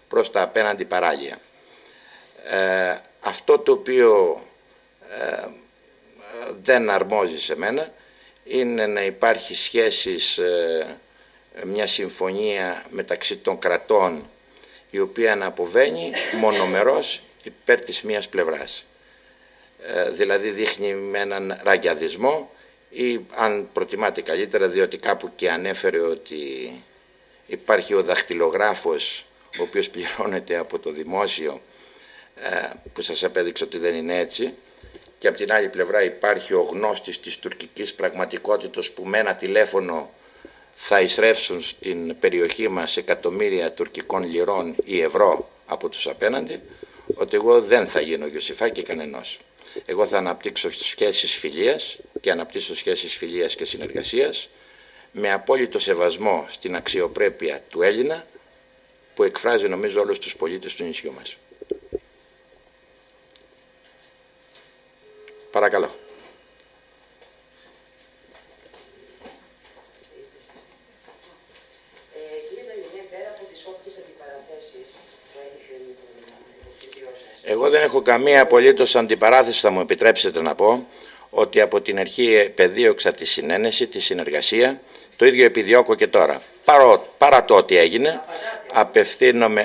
προς τα απέναντι παράλια. Αυτό το οποίο δεν αρμόζει σε μένα είναι να υπάρχει σχέσεις, μια συμφωνία μεταξύ των κρατών η οποία να αποβαίνει μονομερός υπέρ της μίας πλευράς. Δηλαδή δείχνει με έναν ραγκιαδισμό ή αν προτιμάτε καλύτερα, διότι κάπου και ανέφερε ότι υπάρχει ο δαχτυλογράφος ο οποίος πληρώνεται από το δημόσιο, που σας απέδειξε ότι δεν είναι έτσι, και από την άλλη πλευρά υπάρχει ο γνώστης της τουρκικής πραγματικότητας που με ένα τηλέφωνο θα εισρεύσουν στην περιοχή μας εκατομμύρια τουρκικών λιρών ή ευρώ από τους απέναντι, ότι εγώ δεν θα γίνω Γιωσιφάκη κανενός. Εγώ θα αναπτύξω σχέσεις φιλίας και αναπτύσσω σχέσεις φιλίας και συνεργασίας με απόλυτο σεβασμό στην αξιοπρέπεια του Έλληνα που εκφράζει νομίζω όλους τους πολίτες του νησιού μας. Παρακαλώ. Εγώ δεν έχω καμία απολύτως αντιπαράθεση, θα μου επιτρέψετε να πω, ότι από την αρχή επεδίωξα τη συνένεση, τη συνεργασία, το ίδιο επιδιώκω και τώρα. Παρά το ότι έγινε,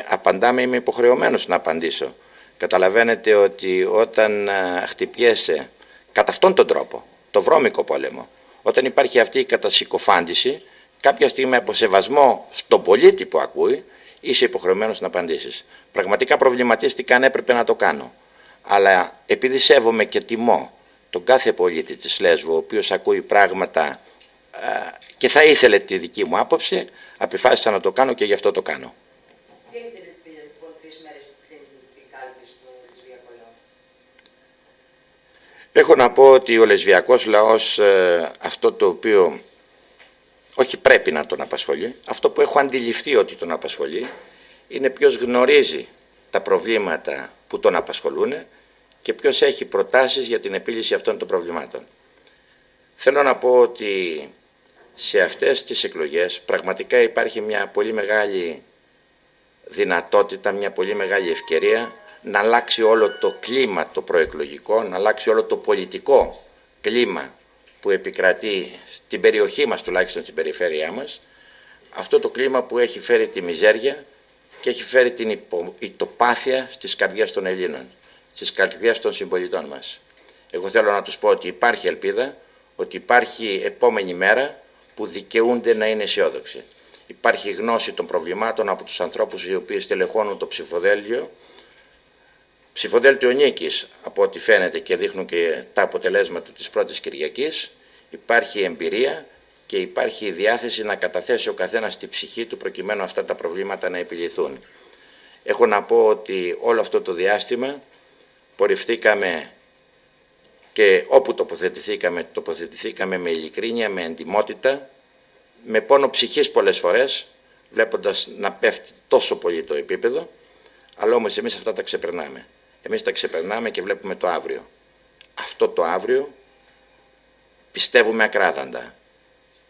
απαντάμε, είμαι υποχρεωμένος να απαντήσω. Καταλαβαίνετε ότι όταν χτυπιέσαι κατά αυτόν τον τρόπο, το βρώμικο πόλεμο, όταν υπάρχει αυτή η κατασυκοφάντηση, κάποια στιγμή από σεβασμό στον πολίτη που ακούει, είσαι υποχρεωμένος να απαντήσεις. Πραγματικά προβληματίστηκα αν έπρεπε να το κάνω. Αλλά επειδή σέβομαι και τιμώ τον κάθε πολίτη της Λέσβου, ο οποίος ακούει πράγματα και θα ήθελε τη δική μου άποψη, αποφάσισα να το κάνω και γι' αυτό το κάνω. Τι έχετε πει λοιπόν 3 μέρες πριν την κάλπη στο λεσβιακό λαό? Έχω να πω ότι ο λεσβιακός λαός, αυτό το οποίο όχι πρέπει να τον απασχολεί, αυτό που έχω αντιληφθεί ότι τον απασχολεί, είναι ποιος γνωρίζει τα προβλήματα που τον απασχολούν και ποιος έχει προτάσεις για την επίλυση αυτών των προβλημάτων. Θέλω να πω ότι σε αυτές τις εκλογές πραγματικά υπάρχει μια πολύ μεγάλη δυνατότητα, μια πολύ μεγάλη ευκαιρία να αλλάξει όλο το κλίμα το προεκλογικό, να αλλάξει όλο το πολιτικό κλίμα που επικρατεί στην περιοχή μας, τουλάχιστον στην περιφέρειά μας, αυτό το κλίμα που έχει φέρει τη μιζέρια και έχει φέρει την ητοπάθεια στις καρδιές των Ελλήνων, στις καρδιές των συμπολιτών μας. Εγώ θέλω να τους πω ότι υπάρχει ελπίδα, ότι υπάρχει επόμενη μέρα που δικαιούνται να είναι αισιόδοξοι. Υπάρχει γνώση των προβλημάτων από τους ανθρώπους οι οποίοι στελεχώνουν το ψηφοδέλτιο νίκης, από ό,τι φαίνεται και δείχνουν και τα αποτελέσματα της πρώτης Κυριακής. Υπάρχει εμπειρία και υπάρχει η διάθεση να καταθέσει ο καθένας τη ψυχή του προκειμένου αυτά τα προβλήματα να επιληθούν. Έχω να πω ότι όλο αυτό το διάστημα πορευθήκαμε και όπου τοποθετηθήκαμε με ειλικρίνεια, με εντιμότητα, με πόνο ψυχής πολλές φορές, βλέποντας να πέφτει τόσο πολύ το επίπεδο, αλλά όμως εμείς αυτά τα ξεπερνάμε. Εμείς τα ξεπερνάμε και βλέπουμε το αύριο. Αυτό το αύριο πιστεύουμε ακράδαντα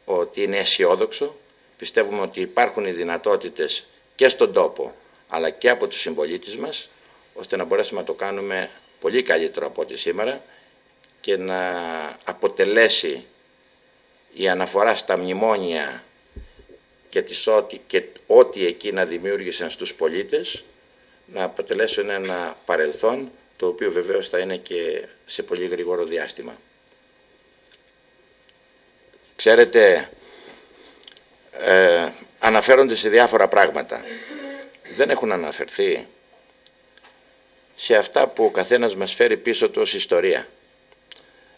ότι είναι αισιόδοξο, πιστεύουμε ότι υπάρχουν οι δυνατότητες και στον τόπο αλλά και από τους συμπολίτες μας, ώστε να μπορέσουμε να το κάνουμε πολύ καλύτερο από ό,τι σήμερα και να αποτελέσει η αναφορά στα μνημόνια και ό,τι εκείνα δημιούργησαν στους πολίτες να αποτελέσουν ένα παρελθόν το οποίο βεβαίως θα είναι και σε πολύ γρήγορο διάστημα. Ξέρετε, αναφέρονται σε διάφορα πράγματα. Δεν έχουν αναφερθεί σε αυτά που ο καθένας μας φέρει πίσω του ως ιστορία.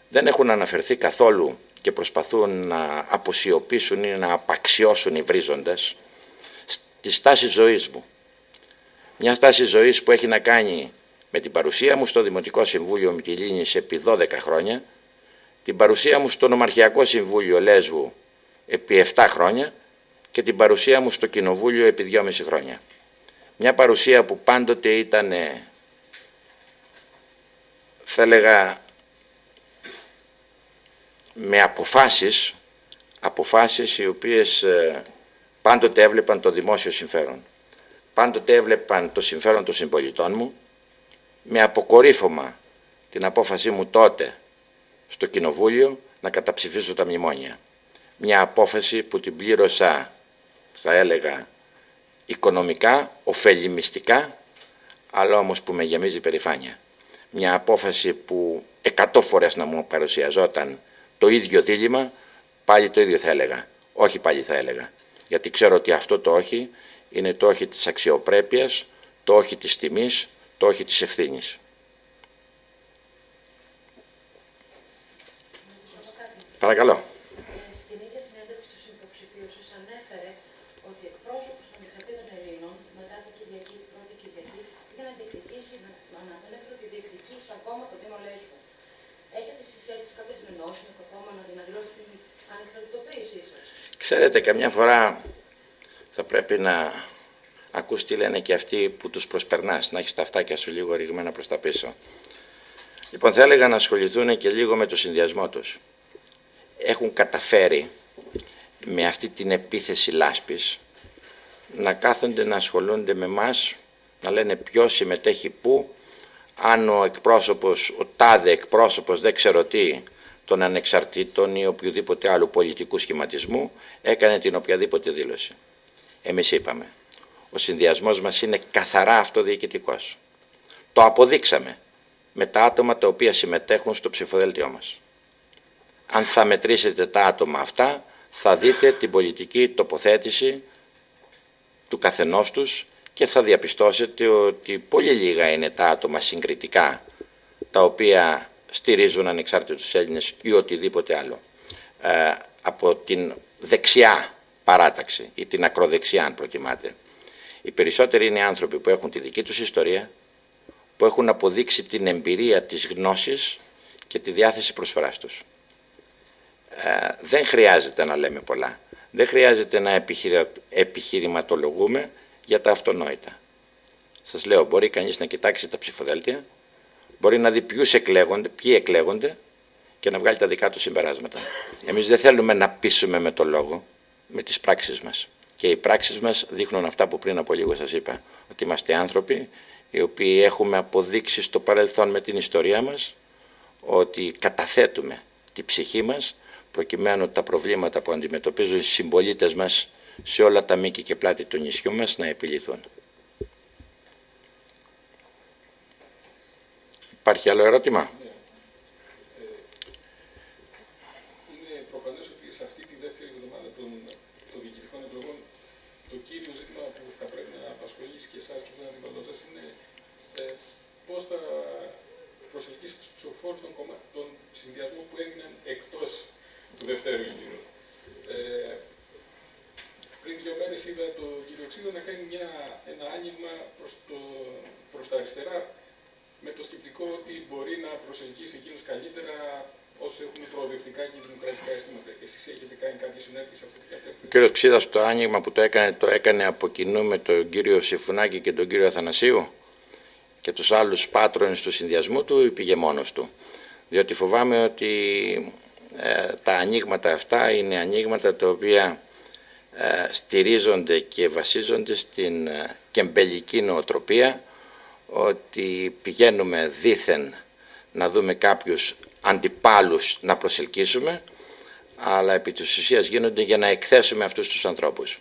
Δεν έχουν αναφερθεί καθόλου και προσπαθούν να αποσιωπήσουν ή να απαξιώσουν οι βρίζοντας τη στάση ζωής μου. Μια στάση ζωής που έχει να κάνει με την παρουσία μου στο Δημοτικό Συμβούλιο Μυτιλήνης επί 12 χρόνια, την παρουσία μου στο Νομαρχιακό Συμβούλιο Λέσβου επί 7 χρόνια και την παρουσία μου στο Κοινοβούλιο επί 2,5 χρόνια. Μια παρουσία που πάντοτε ήταν, θα έλεγα, με αποφάσεις οι οποίες πάντοτε έβλεπαν το δημόσιο συμφέρον. πάντοτε έβλεπαν το συμφέρον των συμπολιτών μου, με αποκορύφωμα την απόφασή μου τότε στο Κοινοβούλιο να καταψηφίσω τα μνημόνια. Μια απόφαση που την πλήρωσα, θα έλεγα, οικονομικά, ωφελημιστικά, αλλά όμως που με γεμίζει περηφάνεια. Μια απόφαση που 100 φορές να μου παρουσιαζόταν το ίδιο δίλημμα, πάλι το ίδιο θα έλεγα. Όχι πάλι θα έλεγα. Γιατί ξέρω ότι αυτό το όχι είναι το όχι της αξιοπρέπειας, το όχι της τιμής, το όχι της ευθύνης. Παρακαλώ. Στην ίδια συνέντευξη του υποψηφίου σας ανέφερε ότι εκπρόσωπος των εξαρτήτων Ελλήνων μετά την Κυριακή, την πρώτη Κυριακή, πήγε να διεκδικήσει, ανέφερε ότι διεκδικήσει ακόμα το Δήμο Λέσβου. Έχετε συσσέλθει κάποιες συνεννόσεις με το κόμμα να δηλώσετε την ανεξαρτητοποίησή σας? Ξέρετε, καμιά φορά θα πρέπει να ακούς τι λένε και αυτοί που τους προσπερνάς, να έχεις τα αυτάκια σου λίγο ρηγμένα προς τα πίσω. Λοιπόν, θα έλεγα να ασχοληθούν και λίγο με το συνδυασμό τους. Έχουν καταφέρει με αυτή την επίθεση λάσπης να κάθονται να ασχολούνται με μας, να λένε ποιος συμμετέχει πού, αν ο εκπρόσωπος, ο τάδε εκπρόσωπος δεν ξέρω τι, των ανεξαρτήτων ή οποιοδήποτε άλλου πολιτικού σχηματισμού έκανε την οποιαδήποτε δήλωση. Εμείς είπαμε, ο συνδυασμός μας είναι καθαρά αυτοδιοικητικός. Το αποδείξαμε με τα άτομα τα οποία συμμετέχουν στο ψηφοδέλτιό μας. Αν θα μετρήσετε τα άτομα αυτά, θα δείτε την πολιτική τοποθέτηση του καθενός τους και θα διαπιστώσετε ότι πολύ λίγα είναι τα άτομα συγκριτικά τα οποία στηρίζουν ανεξάρτητους Έλληνες ή οτιδήποτε άλλο. Από την δεξιά παράταξη ή την ακροδεξιά, αν προτιμάτε. Οι περισσότεροι είναι άνθρωποι που έχουν τη δική τους ιστορία, που έχουν αποδείξει την εμπειρία της γνώσης και τη διάθεση προσφοράς τους. Δεν χρειάζεται να λέμε πολλά. Δεν χρειάζεται να επιχειρηματολογούμε για τα αυτονόητα. Σας λέω, μπορεί κανείς να κοιτάξει τα ψηφοδέλτια, μπορεί να δει ποιοι εκλέγονται και να βγάλει τα δικά του συμπεράσματα. Εμείς δεν θέλουμε να πείσουμε με το λόγο, με τις πράξεις μας. Και οι πράξεις μας δείχνουν αυτά που πριν από λίγο σας είπα, ότι είμαστε άνθρωποι οι οποίοι έχουμε αποδείξει στο παρελθόν με την ιστορία μας ότι καταθέτουμε τη ψυχή μας προκειμένου τα προβλήματα που αντιμετωπίζουν οι συμπολίτες μας σε όλα τα μήκη και πλάτη του νησιού μας να επιληθούν. Υπάρχει άλλο ερώτημα? Είναι προφανές ότι σε αυτή τη δεύτερη εβδομάδα των διοικητικών εκλογών το κύριο ζήτημα που θα πρέπει να απασχολήσει και εσάς και τον αντίπαλό σας είναι πώς θα προσελκύσει τους ψηφοφόρους των συνδυασμών που έμειναν εκτός του δευτέρου γύρου. Πριν 2 μέρες είδα τον κύριο Ξίδο να κάνει ένα άνοιγμα προς τα αριστερά με το σκεπτικό ότι μπορεί να προσελκύσει εκείνους καλύτερα όσους έχουν προοδευτικά και δημοκρατικά αισθήματα. Εσείς έχετε κάνει κάποιες συνέπειες σε αυτή την κατεύθυνση? Ο κύριος Ξίδας το άνοιγμα που το έκανε από κοινού με τον κύριο Συμφωνάκη και τον κύριο Αθανασίου και τους άλλους πάτρονες του συνδυασμού του, ή πήγε μόνος του? Διότι φοβάμαι ότι τα ανοίγματα αυτά είναι ανοίγματα τα οποία στηρίζονται και βασίζονται στην κεμπελική νοοτροπία, ότι πηγαίνουμε δήθεν να δούμε κάποιους αντιπάλους να προσελκύσουμε, αλλά επί της ουσίας γίνονται για να εκθέσουμε αυτούς τους ανθρώπους.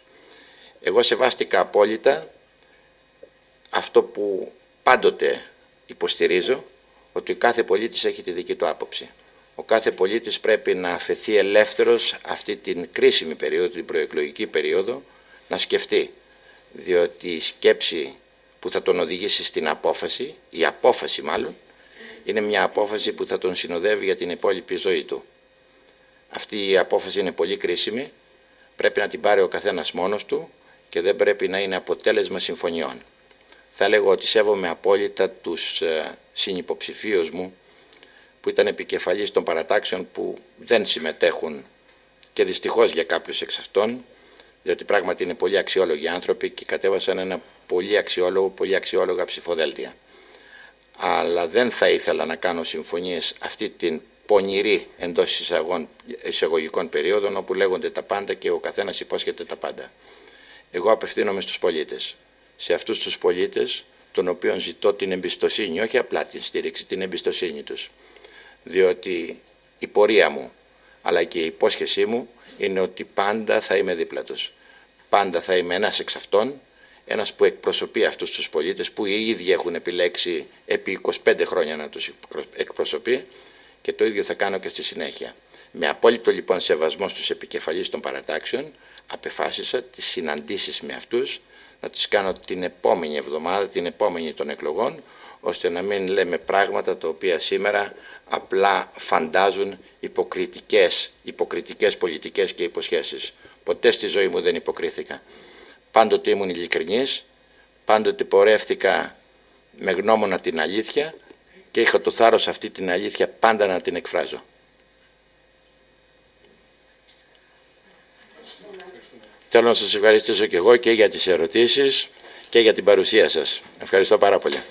Εγώ σεβάστηκα απόλυτα αυτό που πάντοτε υποστηρίζω, ότι ο κάθε πολίτης έχει τη δική του άποψη. Ο κάθε πολίτης πρέπει να αφαιθεί ελεύθερος αυτή την κρίσιμη περίοδο, την προεκλογική περίοδο, να σκεφτεί. Διότι η σκέψη που θα τον οδηγήσει στην απόφαση, η απόφαση μάλλον, είναι μια απόφαση που θα τον συνοδεύει για την υπόλοιπη ζωή του. Αυτή η απόφαση είναι πολύ κρίσιμη, πρέπει να την πάρει ο καθένας μόνος του και δεν πρέπει να είναι αποτέλεσμα συμφωνιών. Θα λέγω ότι σέβομαι απόλυτα τους συνυποψηφίους μου που ήταν επικεφαλής των παρατάξεων που δεν συμμετέχουν και δυστυχώς για κάποιους εξ αυτών, διότι πράγματι είναι πολύ αξιόλογοι άνθρωποι και κατέβασαν ένα πολύ αξιόλογα ψηφοδέλτια. Αλλά δεν θα ήθελα να κάνω συμφωνίες αυτή την πονηρή εντός εισαγωγικών περίοδων όπου λέγονται τα πάντα και ο καθένας υπόσχεται τα πάντα. Εγώ απευθύνομαι στους πολίτες. σε αυτούς τους πολίτες, των οποίων ζητώ την εμπιστοσύνη, όχι απλά την στήριξη, την εμπιστοσύνη τους. Διότι η πορεία μου, αλλά και η υπόσχεσή μου, είναι ότι πάντα θα είμαι δίπλα τους. Πάντα θα είμαι ένας εξ αυτών, ένας που εκπροσωπεί αυτούς τους πολίτες, που οι ίδιοι έχουν επιλέξει επί 25 χρόνια να τους εκπροσωπεί, και το ίδιο θα κάνω και στη συνέχεια. Με απόλυτο λοιπόν σεβασμό στους επικεφαλείς των παρατάξεων, απεφάσισα τις συναντήσεις με αυτούς να τις κάνω την επόμενη εβδομάδα, την επόμενη των εκλογών, ώστε να μην λέμε πράγματα τα οποία σήμερα απλά φαντάζουν υποκριτικές πολιτικές και υποσχέσεις. Ποτέ στη ζωή μου δεν υποκρίθηκα. Πάντοτε ήμουν ειλικρινής, πάντοτε πορεύτηκα με γνώμονα την αλήθεια και είχα το θάρρος αυτή την αλήθεια πάντα να την εκφράζω. Θέλω να σας ευχαριστήσω και εγώ και για τις ερωτήσεις και για την παρουσία σας. Ευχαριστώ πάρα πολύ.